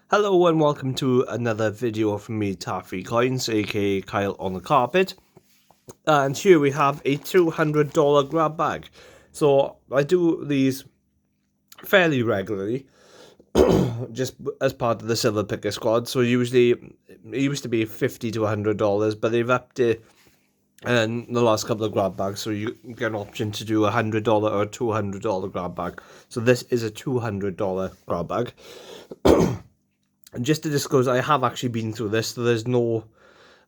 Hello and welcome to another video from me, Taffy Coins, aka Kyle on the Carpet. And here we have a $200 grab bag. So I do these fairly regularly, just as part of the Silver Picker Squad. So usually, it used to be $50 to $100, but they've upped it in the last couple of grab bags. So you get an option to do a $100 or a $200 grab bag. So this is a $200 grab bag. And just to disclose, I have actually been through this, so there's no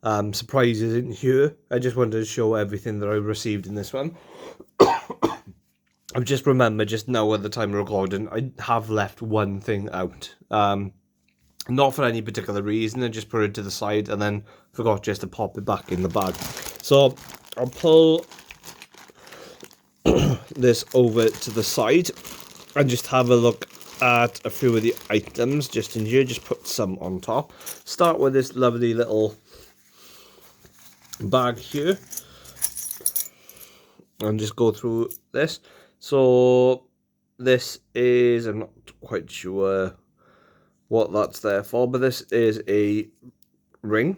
surprises in here. I just wanted to show everything that I received in this one. I've just remembered just now at the time of recording, I have left one thing out. Not for any particular reason, I just put it to the side and then forgot just to pop it back in the bag. So I'll pull this over to the side and just have a look at a few of the items just in here. Just put some on top. Start with this lovely little bag here and just go through this. So this is, I'm not quite sure what that's there for, but this is a ring.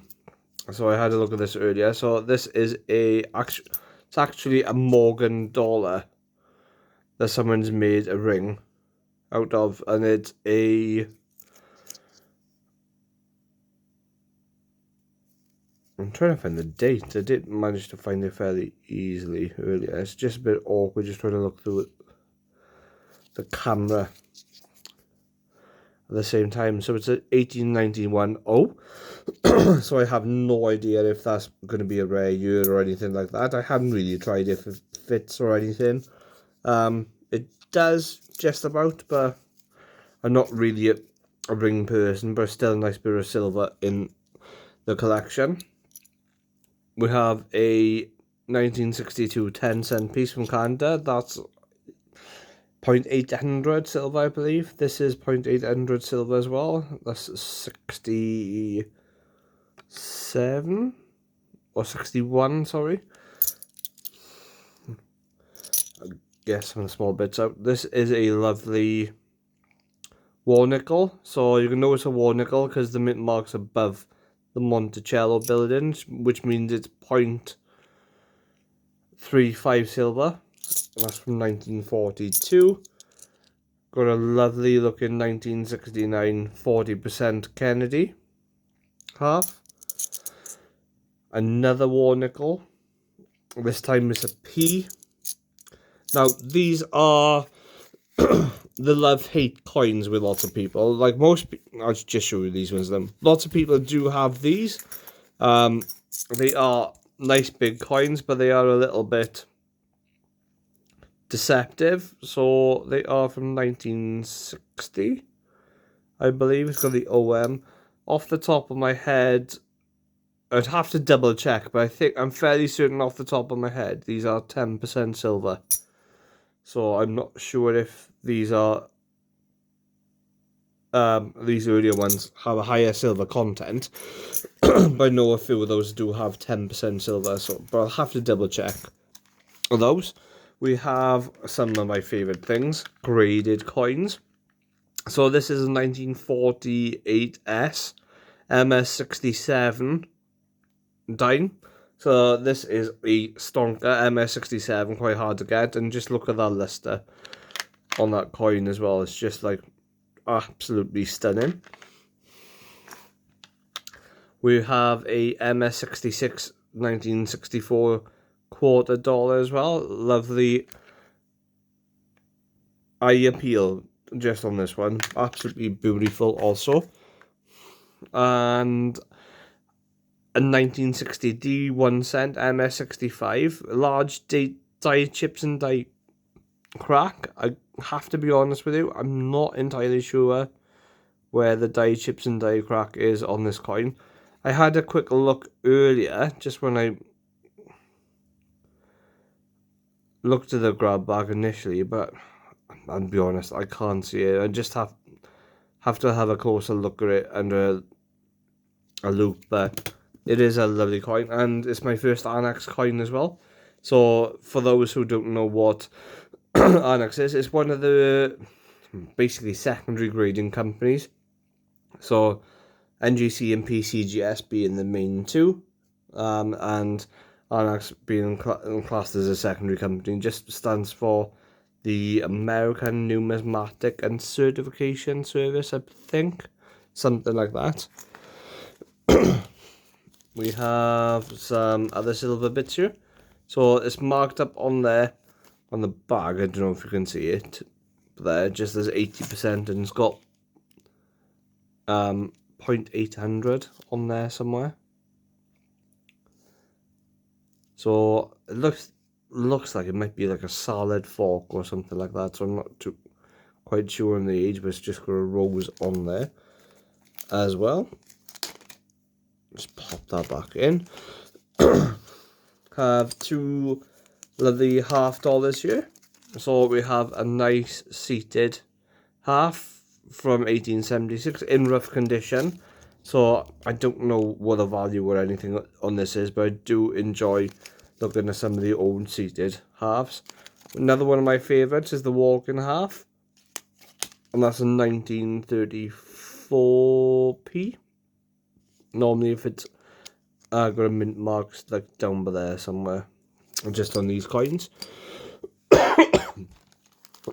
So I had a look at this earlier. So this is it's actually a Morgan dollar that someone's made a ring out of, and it's a, I'm trying to find the date. I did manage to find it fairly easily earlier. It's just a bit awkward just trying to look through the camera at the same time. So it's an 1891. Oh, so I have no idea if that's going to be a rare year or anything like that. I haven't really tried if it fits or anything. It does just about, but I'm not really a ring person, but still a nice bit of silver in the collection. We have a 1962 10-cent piece from Canada. That's 0.800 silver, I believe. This is 0.800 silver as well. That's 67 or 61, sorry. I guess some small bits out. This is a lovely war nickel. So you can know it's a war nickel because the mint mark's above the Monticello building, which means it's 0.35 silver. That's from 1942. Got a lovely looking 1969 40% Kennedy half. Another war nickel. This time it's a P. Now these are the love-hate coins with lots of people. Like most people, I'll just show you these ones then. Lots of people do have these. They are nice big coins, but they are a little bit deceptive. So they are from 1960, I believe. It's got the OM. Off the top of my head, I'd have to double check, but I'm fairly certain off the top of my head these are 10% silver. So I'm not sure if these are these earlier ones have a higher silver content, but I know a few of those do have 10% silver. So, but I'll have to double check those. We have some of my favorite things, graded coins. So this is a 1948S MS67 dime. So this is a stonker MS67, quite hard to get, and just look at that luster on that coin as well. It's just like absolutely stunning. We have a MS66 1964 quarter dollar as well. Lovely eye appeal just on this one. Absolutely beautiful also. And a 1960 1 cent MS65. Large die chips and die crack. I have to be honest with you, I'm not entirely sure where the die chips and die crack is on this coin. I had a quick look earlier, just when I looked at the grab bag initially, but I'll be honest, I can't see it. I just have to have a closer look at it under a loop, but it is a lovely coin, and it's my first Annex coin as well. So for those who don't know what Annex is, it's one of the basically secondary grading companies So NGC and PCGS being the main two, and Arnax being classed as a secondary company, just stands for the American Numismatic and Certification Service, I think. Something like that. We have some other silver bits here. So it's marked up on there, on the bag. I don't know if you can see it. But there, just as 80%, and it's got 0.800 on there somewhere. So it looks like it might be like a salad fork or something like that. So I'm not quite sure on the age, but it's just got a rose on there as well. Just pop that back in. Have two lovely $half here. So we have a nice seated half from 1876 in rough condition. So I don't know what the value or anything on this is, but I do enjoy looking at some of the old seated halves. Another one of my favourites is the walking half, and that's a 1934p. Normally if it's got a mint marks like down by there somewhere, just on these coins.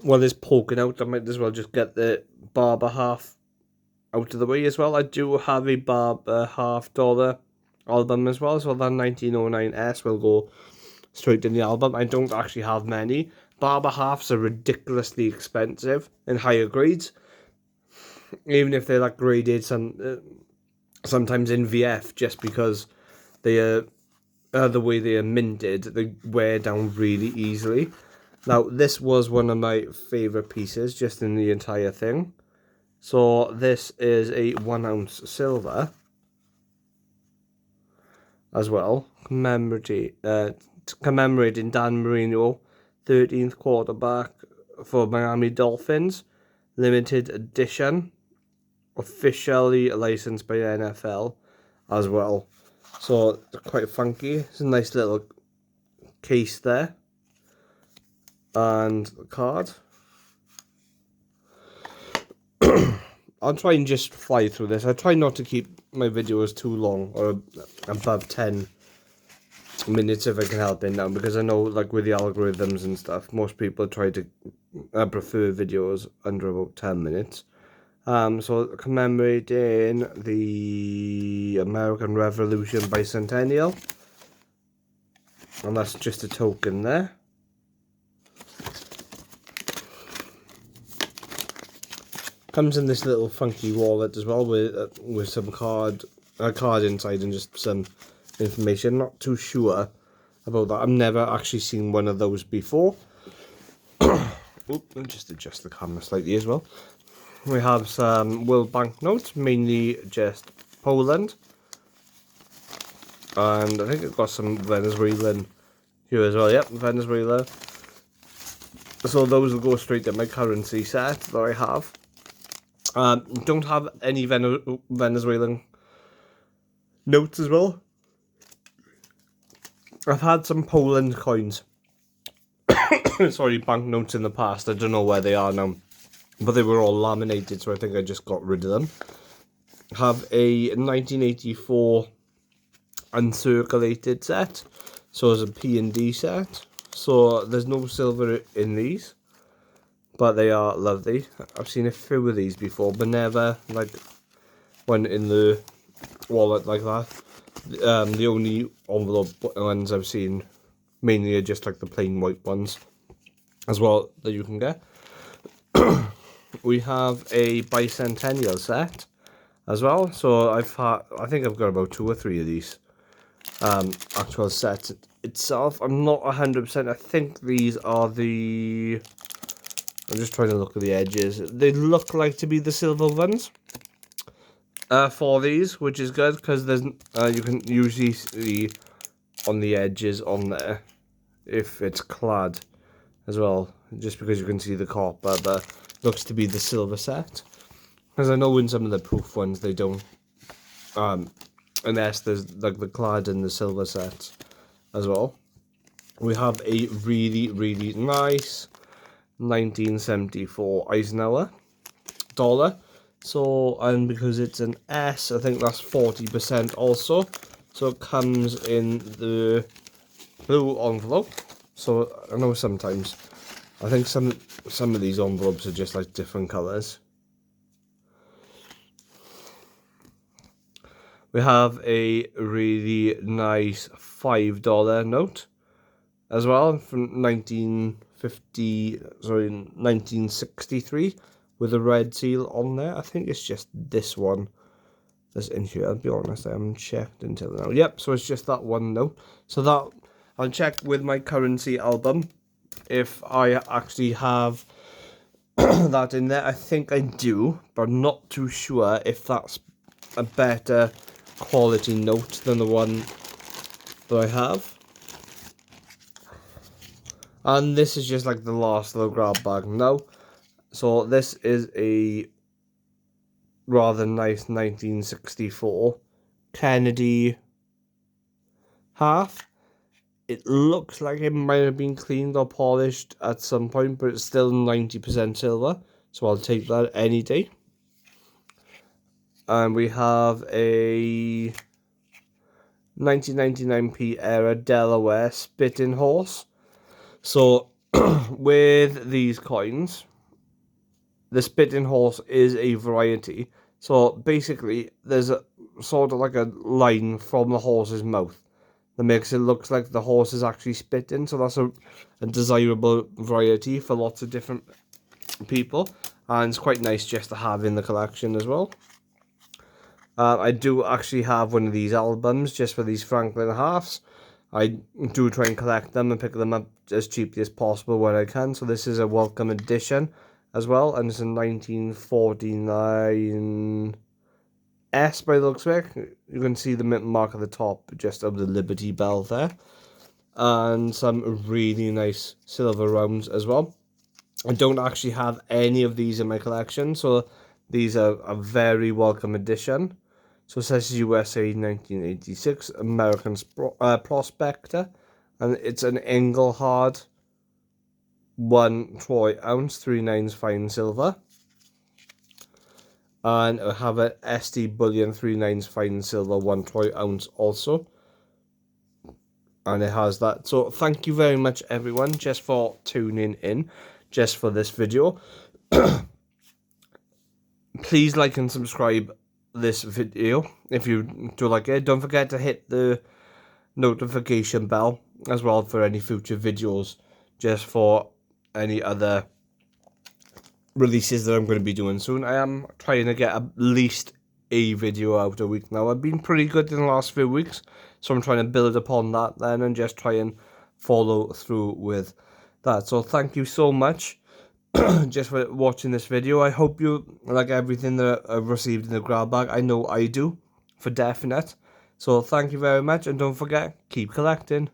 While it's poking out, I might as well just get the Barber half out of the way as well. I do have a Barber $half album as well, so that 1909S will go straight in the album. I don't actually have many. Barber halves are ridiculously expensive in higher grades, even if they're like graded sometimes in VF, just because they are the way they are minted, they wear down really easily. Now this was one of my favourite pieces just in the entire thing. So this is a 1 ounce silver as well, commemorating Dan Marino, 13th quarterback for Miami Dolphins, limited edition, officially licensed by NFL as well. So quite funky. It's a nice little case there, and the card. I'll try and just fly through this. I try not to keep my videos too long, or above 10 minutes if I can help it now, because I know like with the algorithms and stuff, most people try to prefer videos under about 10 minutes. So commemorating the American Revolution bicentennial, and that's just a token there. Comes in this little funky wallet as well with some card inside and just some information. Not too sure about that. I've never actually seen one of those before. Oop, I'll just adjust the camera slightly as well. We have some World Bank notes, mainly just Poland, and I think I've got some Venezuelan here as well. Yep, Venezuela. So those will go straight to my currency set that I have. Don't have any Venezuelan notes as well. I've had some Poland coins, sorry, banknotes in the past. I don't know where they are now, but they were all laminated, so I think I just got rid of them. Have a 1984 uncirculated set, so it's a P&D set. So there's no silver in these, but they are lovely. I've seen a few of these before, but never like one in the wallet like that. The only envelope ones I've seen mainly are just like the plain white ones as well that you can get. We have a bicentennial set as well. So I think I've got about 2 or 3 of these actual sets itself. I'm not 100%. I think these are the... I'm just trying to look at the edges. They look like to be the silver ones for these, which is good because there's you can usually see on the edges on there if it's clad as well, just because you can see the copper, but looks to be the silver set. Because I know in some of the proof ones they don't, unless there's like the clad and the silver sets as well. We have a really, really nice 1974 Eisenhower dollar. So, and because it's an S, I think that's 40% also. So it comes in the blue envelope. So I know sometimes, I think some of these envelopes are just like different colours. We have a really nice $5 note as well from 1963 with a red seal on there. I think it's just this one that's in here. I'll be honest, I haven't checked until now. Yep, so it's just that one note. So that, I'll check with my currency album if I actually have that in there. I think I do, but I'm not too sure if that's a better quality note than the one that I have. And this is just like the last little grab bag now. So this is a rather nice 1964 Kennedy half. It looks like it might have been cleaned or polished at some point, but it's still 90% silver. So I'll take that any day. And we have a 1999p era Delaware spitting horse. So with these coins, the spitting horse is a variety. So basically, there's a sort of like a line from the horse's mouth that makes it look like the horse is actually spitting. So that's a desirable variety for lots of different people. And it's quite nice just to have in the collection as well. I do actually have one of these albums just for these Franklin halves. I do try and collect them and pick them up as cheaply as possible when I can. So this is a welcome edition as well, and it's a 1949 S by the looks of it. You can see the mark at the top just of the Liberty Bell there, and some really nice silver rounds as well. I don't actually have any of these in my collection, so these are a very welcome addition. So it says USA 1986 American Prospector, and it's an Engelhard 1 troy ounce, 3/9 fine silver. And I have an ST Bullion 3/9 fine silver 1 troy ounce also. And it has that. So thank you very much everyone just for tuning in just for this video. Please like and subscribe this video if you do like it. Don't forget to hit the notification bell as well for any future videos, just for any other releases that I'm going to be doing soon. I am trying to get at least a video out a week now. I've been pretty good in the last few weeks, so I'm trying to build upon that then and just try and follow through with that. So thank you so much just for watching this video. I hope you like everything that I've received in the grab bag. I know I do, for definite. So thank you very much, and don't forget, keep collecting.